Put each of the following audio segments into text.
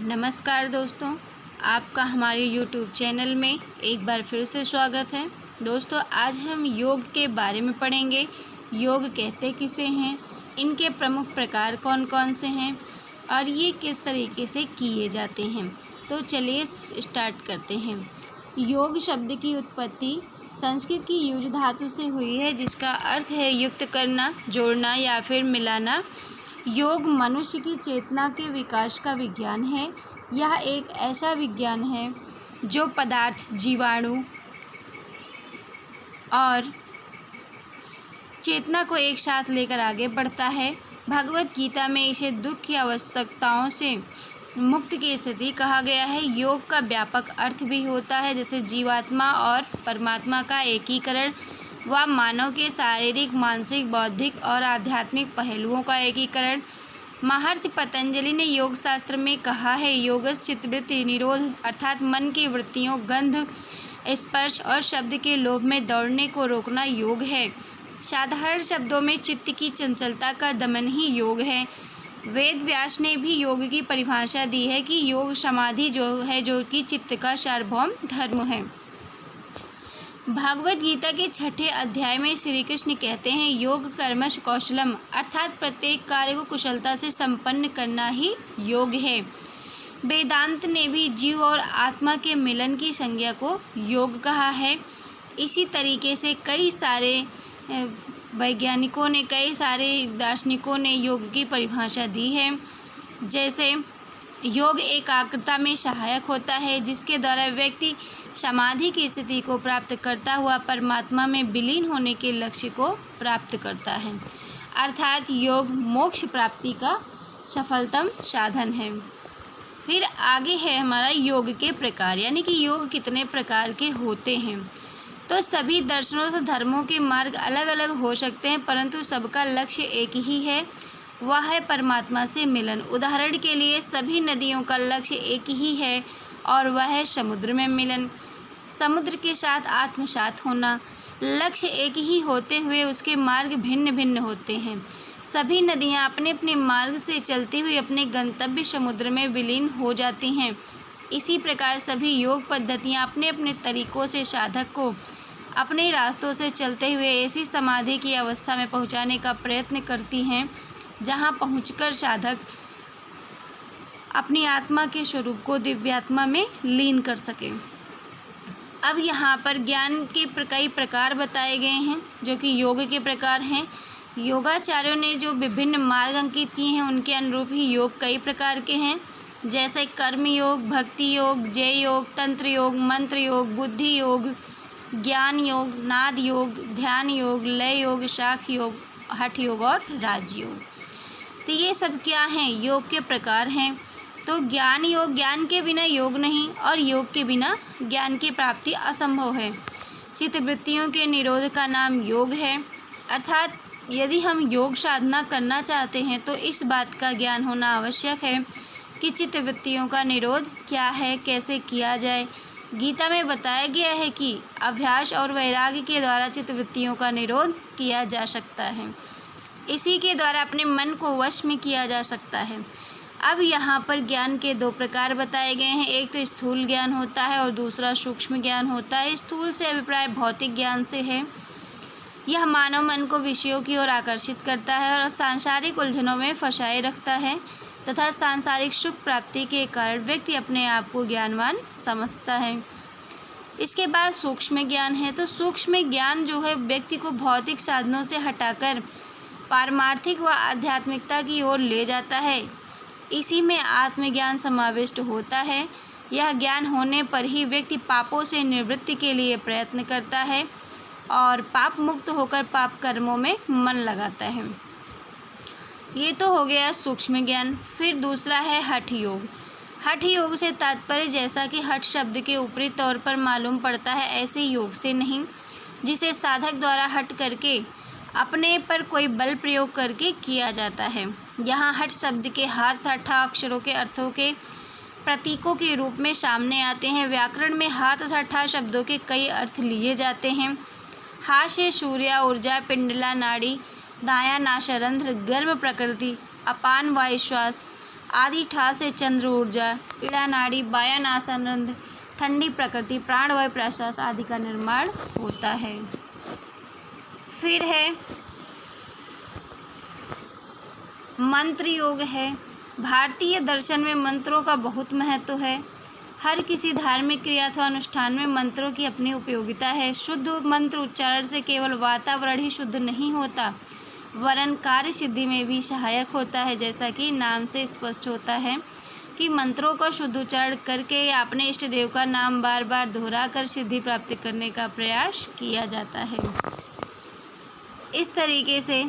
नमस्कार दोस्तों, आपका हमारे YouTube चैनल में एक बार फिर से स्वागत है। दोस्तों, आज हम योग के बारे में पढ़ेंगे। योग कहते किसे हैं, इनके प्रमुख प्रकार कौन कौन से हैं और ये किस तरीके से किए जाते हैं। तो चलिए स्टार्ट करते हैं। योग शब्द की उत्पत्ति संस्कृत की युज धातु से हुई है, जिसका अर्थ है युक्त करना, जोड़ना या फिर मिलाना। योग मनुष्य की चेतना के विकास का विज्ञान है। यह एक ऐसा विज्ञान है जो पदार्थ, जीवाणु और चेतना को एक साथ लेकर आगे बढ़ता है। भगवत गीता में इसे दुख की आवश्यकताओं से मुक्त की स्थिति कहा गया है। योग का व्यापक अर्थ भी होता है, जैसे जीवात्मा और परमात्मा का एकीकरण व मानव के शारीरिक, मानसिक, बौद्धिक और आध्यात्मिक पहलुओं का एकीकरण। महर्षि पतंजलि ने योग शास्त्र में कहा है, योगस्य चित्तवृत्ति निरोध, अर्थात मन की वृत्तियों, गंध, स्पर्श और शब्द के लोभ में दौड़ने को रोकना योग है। साधारण शब्दों में चित्त की चंचलता का दमन ही योग है। वेद व्यास ने भी योग की परिभाषा दी है कि योग समाधि जो कि चित्त का सार्वभौम धर्म है। भागवत गीता के 6ठे अध्याय में श्री कृष्ण कहते हैं, योग कर्मश कौशलम, अर्थात प्रत्येक कार्य को कुशलता से संपन्न करना ही योग है। वेदांत ने भी जीव और आत्मा के मिलन की संज्ञा को योग कहा है। इसी तरीके से कई सारे वैज्ञानिकों ने, कई सारे दार्शनिकों ने योग की परिभाषा दी है। जैसे योग एकाग्रता में सहायक होता है, जिसके द्वारा व्यक्ति समाधि की स्थिति को प्राप्त करता हुआ परमात्मा में विलीन होने के लक्ष्य को प्राप्त करता है। अर्थात योग मोक्ष प्राप्ति का सफलतम साधन है। फिर आगे है हमारा योग के प्रकार, यानी कि योग कितने प्रकार के होते हैं। तो सभी दर्शनों से धर्मों के मार्ग अलग अलग हो सकते हैं, परंतु सबका लक्ष्य एक ही है, वह है परमात्मा से मिलन। उदाहरण के लिए सभी नदियों का लक्ष्य एक ही है और वह है समुद्र में मिलन। समुद्र के साथ आत्मसात होना। लक्ष्य एक ही होते हुए उसके मार्ग भिन्न भिन्न होते हैं। सभी नदियाँ अपने अपने मार्ग से चलती हुई अपने गंतव्य समुद्र में विलीन हो जाती हैं। इसी प्रकार सभी योग पद्धतियाँ अपने अपने तरीक़ों से साधक को अपने रास्तों से चलते हुए ऐसी समाधि की अवस्था में पहुँचाने का प्रयत्न करती हैं, जहाँ पहुँचकर साधक अपनी आत्मा के स्वरूप को दिव्यात्मा में लीन कर सके। अब यहाँ पर ज्ञान के कई प्रकार बताए गए हैं, जो कि योग के प्रकार हैं। योगाचार्यों ने जो विभिन्न मार्ग अंकित किए हैं, उनके अनुरूप ही योग कई प्रकार के हैं, जैसे कर्म योग, भक्ति योग, जय योग, तंत्र योग, मंत्र योग, बुद्धि योग, ज्ञान योग, नाद योग, ध्यान योग, लय योग, शाख योग, हठ योग और राजयोग। तो ये सब क्या हैं? योग के प्रकार हैं। तो ज्ञान योग, ज्ञान के बिना योग नहीं और योग के बिना ज्ञान की प्राप्ति असंभव है। चित्तवृत्तियों के निरोध का नाम योग है। अर्थात यदि हम योग साधना करना चाहते हैं तो इस बात का ज्ञान होना आवश्यक है कि चित्तवृत्तियों का निरोध क्या है, कैसे किया जाए। गीता में बताया गया है कि अभ्यास और वैराग्य के द्वारा चित्तवृत्तियों का निरोध किया जा सकता है। इसी के द्वारा अपने मन को वश में किया जा सकता है। अब यहाँ पर ज्ञान के दो प्रकार बताए गए हैं। एक तो स्थूल ज्ञान होता है और दूसरा सूक्ष्म ज्ञान होता है। स्थूल से अभिप्राय भौतिक ज्ञान से है। यह मानव मन को विषयों की ओर आकर्षित करता है और सांसारिक उलझनों में फंसाए रखता है तथा सांसारिक सुख प्राप्ति के कारण व्यक्ति अपने आप को ज्ञानवान समझता है। इसके बाद सूक्ष्म ज्ञान है। तो सूक्ष्म ज्ञान जो है व्यक्ति को भौतिक साधनों से हटाकर पारमार्थिक व आध्यात्मिकता की ओर ले जाता है। इसी में आत्मज्ञान समाविष्ट होता है। यह ज्ञान होने पर ही व्यक्ति पापों से निवृत्ति के लिए प्रयत्न करता है और पाप मुक्त होकर पाप कर्मों में मन लगाता है। ये तो हो गया सूक्ष्म ज्ञान। फिर दूसरा है हठ योग। हठ योग से तात्पर्य, जैसा कि हठ शब्द के ऊपरी तौर पर मालूम पड़ता है, ऐसे योग से नहीं जिसे साधक द्वारा हठ करके अपने पर कोई बल प्रयोग करके किया जाता है। यहाँ हठ शब्द के हाथ तथा अक्षरों के अर्थों के प्रतीकों के रूप में सामने आते हैं। व्याकरण में हाथ तथा ठा शब्दों के कई अर्थ लिए जाते हैं। हा से सूर्य ऊर्जा, पिंडला नाड़ी, दाया नासारंध्र गर्म प्रकृति, अपान वायुश्वास, आदि ठा से चंद्र ऊर्जा, इड़ा नाड़ी, वायन आसन रंध्र, ठंडी प्रकृति, प्राणवायु प्रश्वास आदि का निर्माण होता है। फिर है मंत्र योग है। भारतीय दर्शन में मंत्रों का बहुत महत्व है। हर किसी धार्मिक क्रिया अथवा अनुष्ठान में मंत्रों की अपनी उपयोगिता है। शुद्ध मंत्र उच्चारण से केवल वातावरण ही शुद्ध नहीं होता, वरन कार्य सिद्धि में भी सहायक होता है। जैसा कि नाम से स्पष्ट होता है कि मंत्रों का शुद्ध उच्चारण करके या अपने इष्ट देव का नाम बार बार दोहरा कर सिद्धि प्राप्त करने का प्रयास किया जाता है। इस तरीके से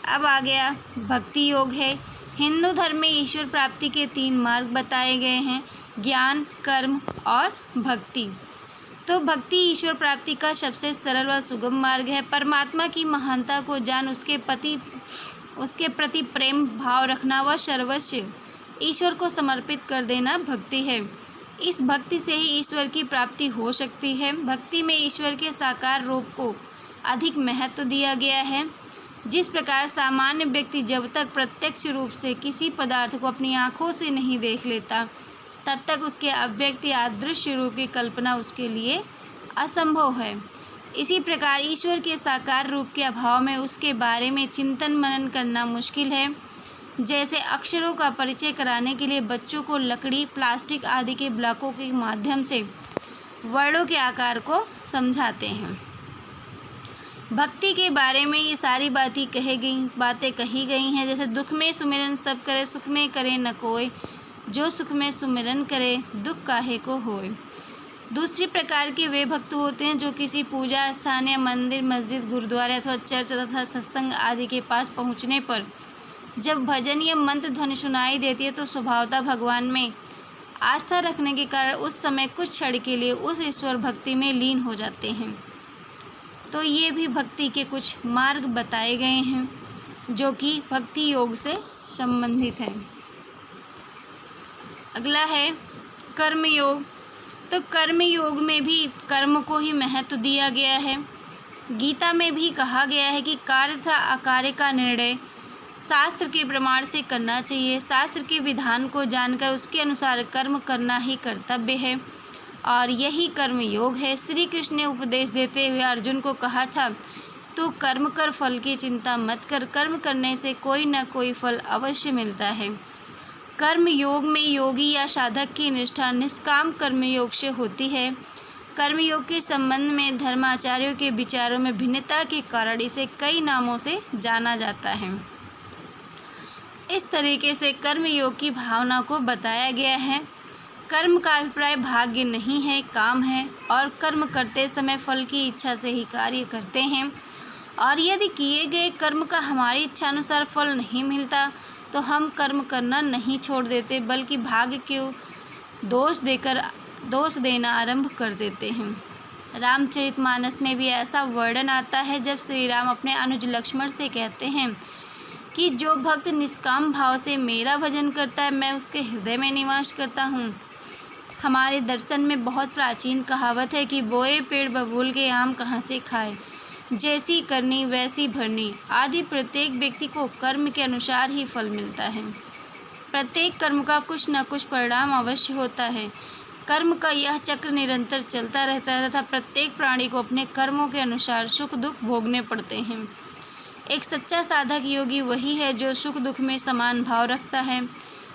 अब आ गया भक्ति योग है। हिंदू धर्म में ईश्वर प्राप्ति के 3 मार्ग बताए गए हैं, ज्ञान, कर्म और भक्ति। तो भक्ति ईश्वर प्राप्ति का सबसे सरल व सुगम मार्ग है। परमात्मा की महानता को जान उसके प्रति प्रेम भाव रखना व सर्वस्व ईश्वर को समर्पित कर देना भक्ति है। इस भक्ति से ही ईश्वर की प्राप्ति हो सकती है। भक्ति में ईश्वर के साकार रूप को अधिक महत्व दिया गया है। जिस प्रकार सामान्य व्यक्ति जब तक प्रत्यक्ष रूप से किसी पदार्थ को अपनी आँखों से नहीं देख लेता, तब तक उसके अव्यक्त या अदृश्य रूप की कल्पना उसके लिए असंभव है। इसी प्रकार ईश्वर के साकार रूप के अभाव में उसके बारे में चिंतन मनन करना मुश्किल है। जैसे अक्षरों का परिचय कराने के लिए बच्चों को लकड़ी, प्लास्टिक आदि के ब्लॉकों के माध्यम से वर्णों के आकार को समझाते हैं। भक्ति के बारे में ये सारी बातें कही गई हैं। जैसे दुख में सुमिरन सब करे, सुख में करे न कोई, जो सुख में सुमिरन करे दुख काहे को होए। दूसरी प्रकार के वे भक्त होते हैं जो किसी पूजा स्थान या मंदिर, मस्जिद, गुरुद्वारे अथवा चर्च तथा सत्संग आदि के पास पहुँचने पर जब भजन या मंत्र ध्वनि सुनाई देती है तो स्वभावतः भगवान में आस्था रखने के कारण उस समय कुछ क्षण के लिए उस ईश्वर भक्ति में लीन हो जाते हैं। तो ये भी भक्ति के कुछ मार्ग बताए गए हैं जो कि भक्ति योग से संबंधित है। अगला है कर्म योग। तो कर्म योग में भी कर्म को ही महत्व दिया गया है। गीता में भी कहा गया है कि कार्य तथा अकार्य का निर्णय शास्त्र के प्रमाण से करना चाहिए। शास्त्र के विधान को जानकर उसके अनुसार कर्म करना ही कर्तव्य है और यही कर्म योग है। श्री कृष्ण ने उपदेश देते हुए अर्जुन को कहा था, तो कर्म कर, फल की चिंता मत कर। कर्म करने से कोई न कोई फल अवश्य मिलता है। कर्म योग में योगी या साधक की निष्ठा निष्काम कर्म योग से होती है। कर्म योग के संबंध में धर्माचार्यों के विचारों में भिन्नता के कारण इसे कई नामों से जाना जाता है। इस तरीके से कर्म योग की भावना को बताया गया है। कर्म का अभिप्राय भाग्य नहीं है, काम है और कर्म करते समय फल की इच्छा से ही कार्य करते हैं। और यदि किए गए कर्म का हमारी इच्छा अनुसार फल नहीं मिलता तो हम कर्म करना नहीं छोड़ देते, बल्कि भाग्य को दोष देना आरंभ कर देते हैं। रामचरितमानस में भी ऐसा वर्णन आता है जब श्री राम अपने अनुज लक्ष्मण से कहते हैं कि जो भक्त निष्काम भाव से मेरा भजन करता है, मैं उसके हृदय में निवास करता हूँ। हमारे दर्शन में बहुत प्राचीन कहावत है कि बोए पेड़ बबूल के आम कहाँ से खाए, जैसी करनी वैसी भरनी आदि। प्रत्येक व्यक्ति को कर्म के अनुसार ही फल मिलता है। प्रत्येक कर्म का कुछ न कुछ परिणाम अवश्य होता है। कर्म का यह चक्र निरंतर चलता रहता है तथा प्रत्येक प्राणी को अपने कर्मों के अनुसार सुख दुख भोगने पड़ते हैं। एक सच्चा साधक योगी वही है जो सुख दुख में समान भाव रखता है,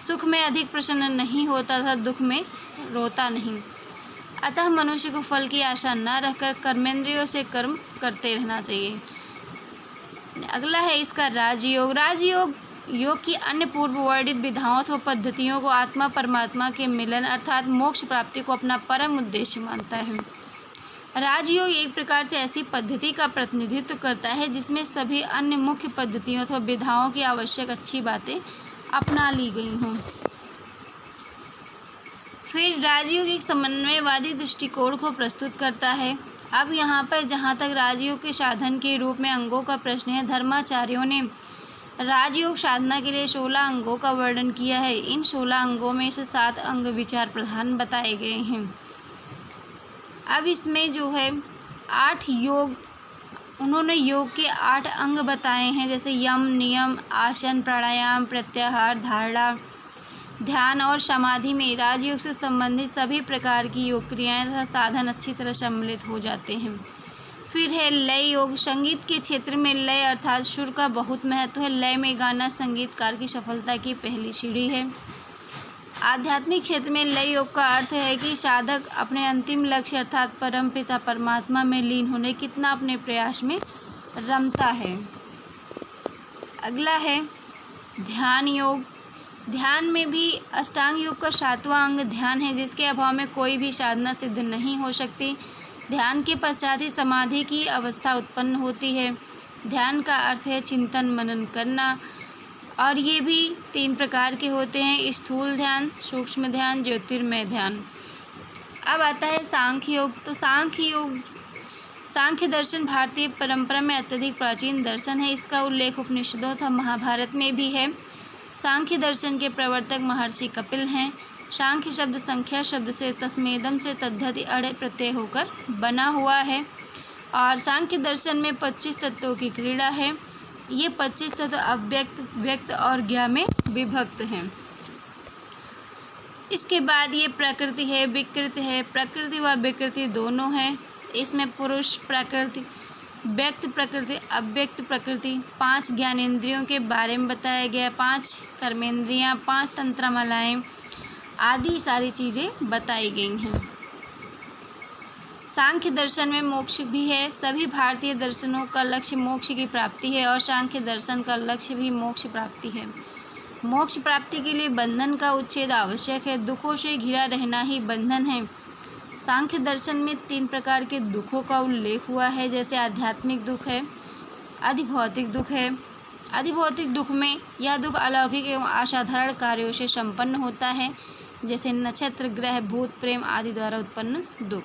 सुख में अधिक प्रसन्न नहीं होता तथा दुख में रोता नहीं। अतः मनुष्य को फल की आशा न रखकर कर्मेंद्रियों से कर्म करते रहना चाहिए। अगला है इसका राजयोग। राजयोग योग की अन्य पूर्व वर्णित विधाओं व पद्धतियों को आत्मा परमात्मा के मिलन अर्थात मोक्ष प्राप्ति को अपना परम उद्देश्य मानता है। राजयोग एक प्रकार से ऐसी पद्धति का प्रतिनिधित्व करता है जिसमें सभी अन्य मुख्य पद्धतियों अथवा विधाओं की आवश्यक अच्छी बातें अपना ली गई हों। फिर राजयोग एक समन्वयवादी दृष्टिकोण को प्रस्तुत करता है। अब यहाँ पर जहाँ तक राजयोग के साधन के रूप में अंगों का प्रश्न है, धर्माचार्यों ने राजयोग साधना के लिए 16 अंगों का वर्णन किया है। इन 16 अंगों में से 7 अंग विचार प्रधान बताए गए हैं। अब इसमें जो है 8 योग, उन्होंने योग के 8 अंग बताए हैं, जैसे यम, नियम, आसन, प्राणायाम, प्रत्याहार, धारणा, ध्यान और समाधि में राजयोग से संबंधित सभी प्रकार की योग क्रियाएं तथा साधन अच्छी तरह सम्मिलित हो जाते हैं। फिर है लय योग। संगीत के क्षेत्र में लय अर्थात सुर का बहुत महत्व है। लय में गाना संगीतकार की सफलता की पहली सीढ़ी है। आध्यात्मिक क्षेत्र में लय योग का अर्थ है कि साधक अपने अंतिम लक्ष्य अर्थात परमपिता परमात्मा में लीन होने कितना अपने प्रयास में रमता है। अगला है ध्यान योग। ध्यान में भी अष्टांग योग का 7वां अंग ध्यान है, जिसके अभाव में कोई भी साधना सिद्ध नहीं हो सकती। ध्यान के पश्चात ही समाधि की अवस्था उत्पन्न होती है। ध्यान का अर्थ है चिंतन मनन करना, और ये भी 3 प्रकार के होते हैं: स्थूल ध्यान, सूक्ष्म ध्यान, ज्योतिर्मय ध्यान। अब आता है सांख्य योग। तो सांख्य दर्शन भारतीय परंपरा में अत्यधिक प्राचीन दर्शन है। इसका उल्लेख उपनिषदों तथा महाभारत में भी है। सांख्य दर्शन के प्रवर्तक महर्षि कपिल हैं। सांख्य शब्द संख्या शब्द से तस्मेदम से तद्धति अड़े प्रत्यय होकर बना हुआ है, और सांख्य दर्शन में 25 तत्वों की क्रीड़ा है। ये 25 तत्व अव्यक्त, व्यक्त और ज्ञा में विभक्त हैं। इसके बाद ये प्रकृति है, विकृति है। प्रकृति व विकृति दोनों हैं। इसमें पुरुष प्रकृति, व्यक्त प्रकृति, अव्यक्त प्रकृति, 5 ज्ञानेंद्रियों के बारे में बताया गया, 5 कर्मेंद्रियां, 5 तंत्रमालाएं आदि सारी चीज़ें बताई गई हैं। सांख्य दर्शन में मोक्ष भी है। सभी भारतीय दर्शनों का लक्ष्य मोक्ष की प्राप्ति है, और सांख्य दर्शन का लक्ष्य भी मोक्ष प्राप्ति है। मोक्ष प्राप्ति के लिए बंधन का उच्छेद आवश्यक है। दुखों से घिरा रहना ही बंधन है। सांख्य दर्शन में 3 प्रकार के दुखों का उल्लेख हुआ है, जैसे आध्यात्मिक दुख है, अधिभौतिक दुख है। अधिभौतिक दुख में यह दुख अलौकिक एवं असाधारण कार्यों से संपन्न होता है, जैसे नक्षत्र, ग्रह, भूत, प्रेम आदि द्वारा उत्पन्न दुख।